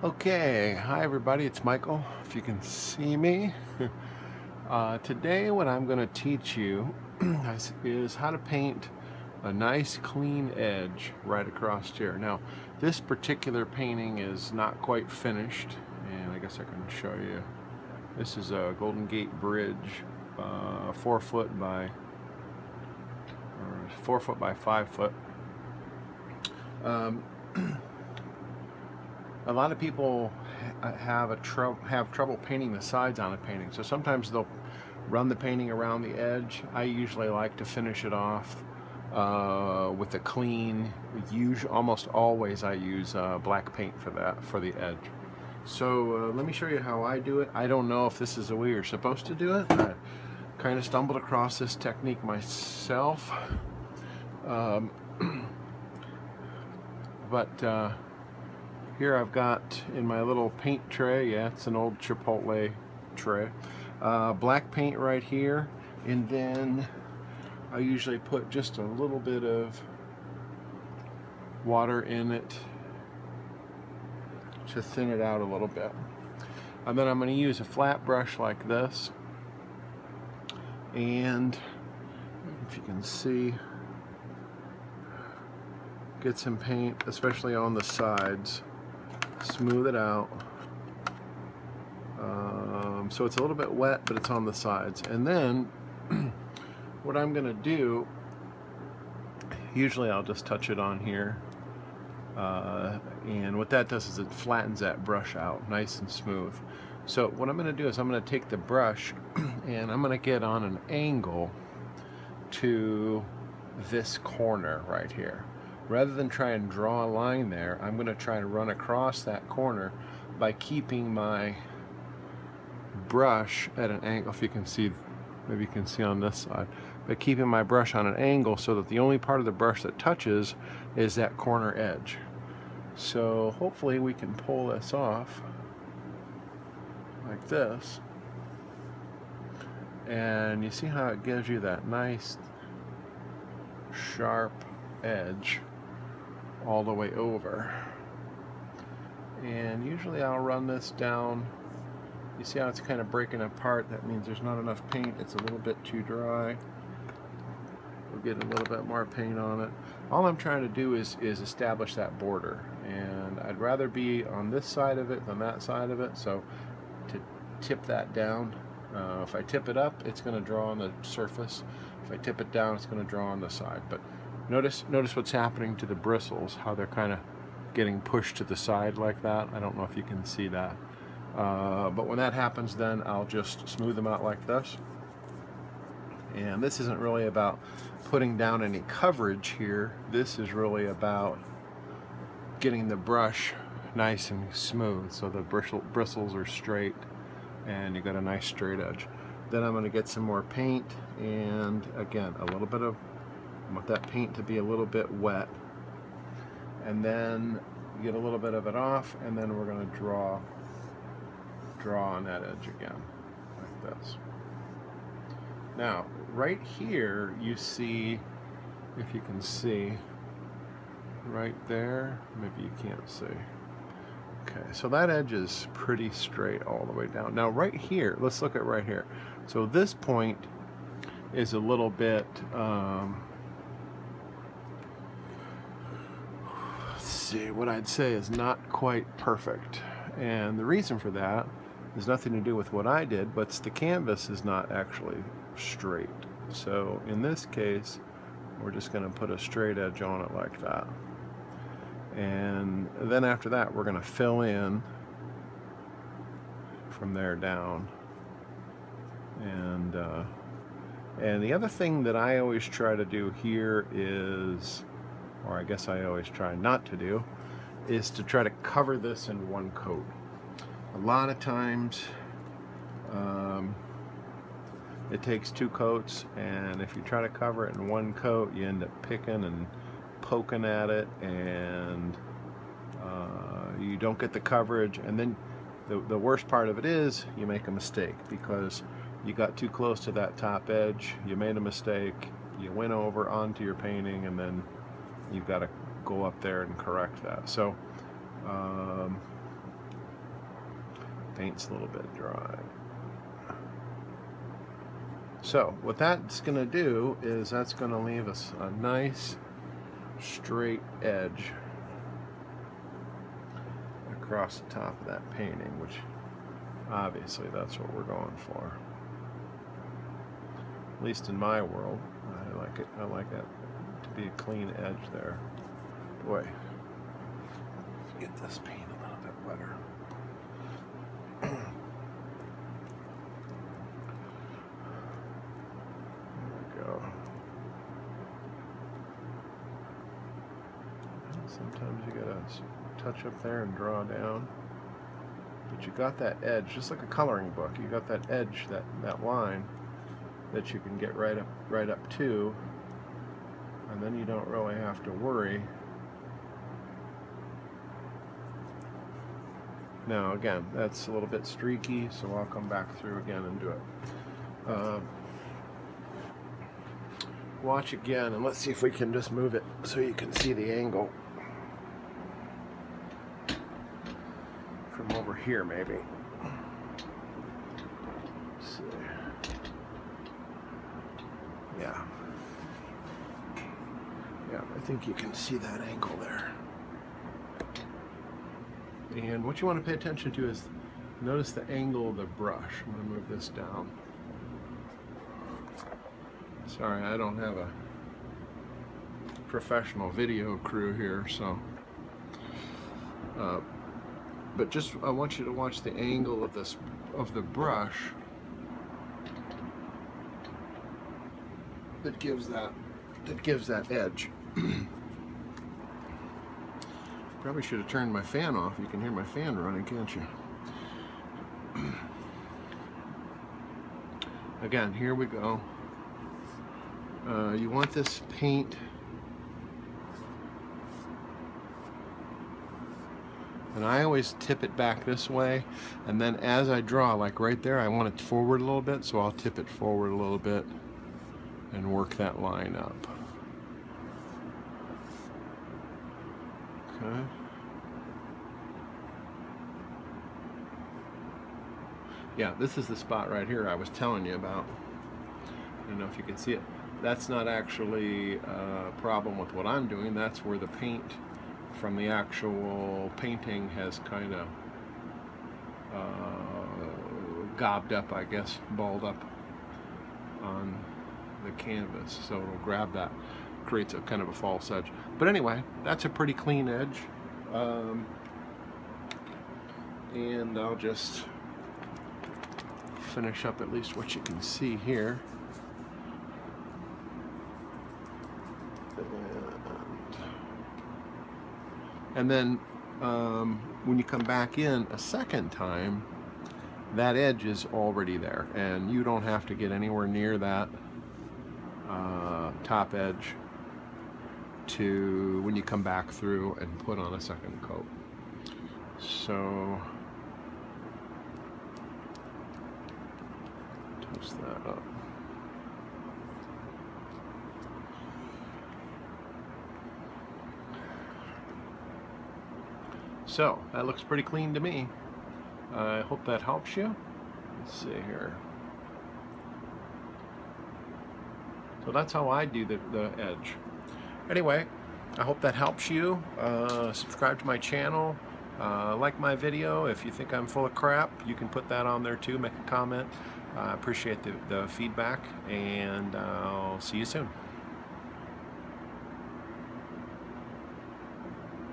Okay, hi everybody, it's Michael, if you can see me. Today what I'm going to teach you is how to paint a nice clean edge right across here. Now, this particular painting is not quite finished, and I guess I can show you. This is a Golden Gate Bridge, 4 foot by 5 foot. A lot of people have trouble painting the sides on a painting, so sometimes they'll run the painting around the edge. I usually like to finish it off with a clean. Almost always I use black paint for the edge. So let me show you how I do it. I don't know if this is the way you're supposed to do it. I kind of stumbled across this technique myself, but here I've got in my little paint tray, yeah, it's an old Chipotle tray, black paint right here, and then I usually put just a little bit of water in it to thin it out a little bit. And then I'm going to use a flat brush like this, and if you can see, get some paint, especially on the sides. Smooth it out, so it's a little bit wet, but it's on the sides. And then what I'm gonna do, usually I'll just touch it on here, and what that does is it flattens that brush out nice and smooth. So what I'm gonna do is I'm gonna take the brush and I'm gonna get on an angle to this corner right here. Rather than try and draw a line there, I'm going to try to run across that corner by keeping my brush at an angle. If you can see, maybe you can see on this side, by keeping my brush on an angle so that the only part of the brush that touches is that corner edge. So hopefully we can pull this off like this, and you see how it gives you that nice sharp edge all the way over. And usually I'll run this down. You see how it's kind of breaking apart? That means there's not enough paint. It's a little bit too dry. We'll get a little bit more paint on it. All I'm trying to do is establish that border, and I'd rather be on this side of it than that side of it. So to tip that down, if I tip it up, it's going to draw on the surface. If I tip it down, it's going to draw on the side. But notice what's happening to the bristles, how they're kind of getting pushed to the side like that. I don't know if you can see that. But when that happens, then I'll just smooth them out like this. And this isn't really about putting down any coverage here. This is really about getting the brush nice and smooth so the bristles are straight and you got a nice straight edge. Then I'm going to get some more paint, and again, a little bit of, I want that paint to be a little bit wet, and then get a little bit of it off, and then we're going to draw on that edge again like this. Now right here you see, if you can see right there, maybe you can't see. Okay, so that edge is pretty straight all the way down. Now right here, let's look at right here. So this point is a little bit, let's see, what I'd say is not quite perfect. And the reason for that has nothing to do with what I did, but the canvas is not actually straight. So in this case, we're just going to put a straight edge on it like that. And then after that, we're going to fill in from there down. And the other thing that I always try to do here is, or I guess I always try not to do, is to try to cover this in one coat. A lot of times it takes 2 coats, and if you try to cover it in one coat, you end up picking and poking at it, and you don't get the coverage. And then the worst part of it is you make a mistake because you got too close to that top edge, you made a mistake, you went over onto your painting, and then you've got to go up there and correct that. So Paint's a little bit dry. So what that's going to do is that's going to leave us a nice straight edge across the top of that painting, which obviously that's what we're going for. At least in my world, I like it. I like that to be a clean edge there. Boy, let's get this paint a little bit wetter. Sometimes you gotta touch up there and draw down, but you got that edge, just like a coloring book. You got that edge, that line that you can get right up to, and then you don't really have to worry. Now again, that's a little bit streaky, so I'll come back through again and do it. Watch again, and let's see if we can just move it so you can see the angle. From over here, maybe. Let's see. Yeah, I think you can see that angle there. And what you want to pay attention to is notice the angle of the brush. I'm going to move this down. Sorry, I don't have a professional video crew here, so but just I want you to watch the angle of the brush that gives that edge. Probably should have turned my fan off. You can hear my fan running, can't you? Again, here we go. You want this paint, and I always tip it back this way, and then as I draw, like right there, I want it forward a little bit, so I'll tip it forward a little bit and work that line up. Okay. Yeah, this is the spot right here I was telling you about. I don't know if you can see it. That's not actually a problem with what I'm doing. That's where the paint from the actual painting has kind of gobbed up, I guess, balled up on the canvas. So it'll grab that, creates a kind of a false edge. But anyway, that's a pretty clean edge. And I'll just finish up at least what you can see here. And then when you come back in a second time, that edge is already there, and you don't have to get anywhere near that top edge to when you come back through and put on a second coat. So touch that up. So that looks pretty clean to me. I hope that helps you. Let's see here. So that's how I do the edge. Anyway, I hope that helps you. Subscribe to my channel. Like my video. If you think I'm full of crap, you can put that on there too. Make a comment. I appreciate the feedback, and I'll see you soon.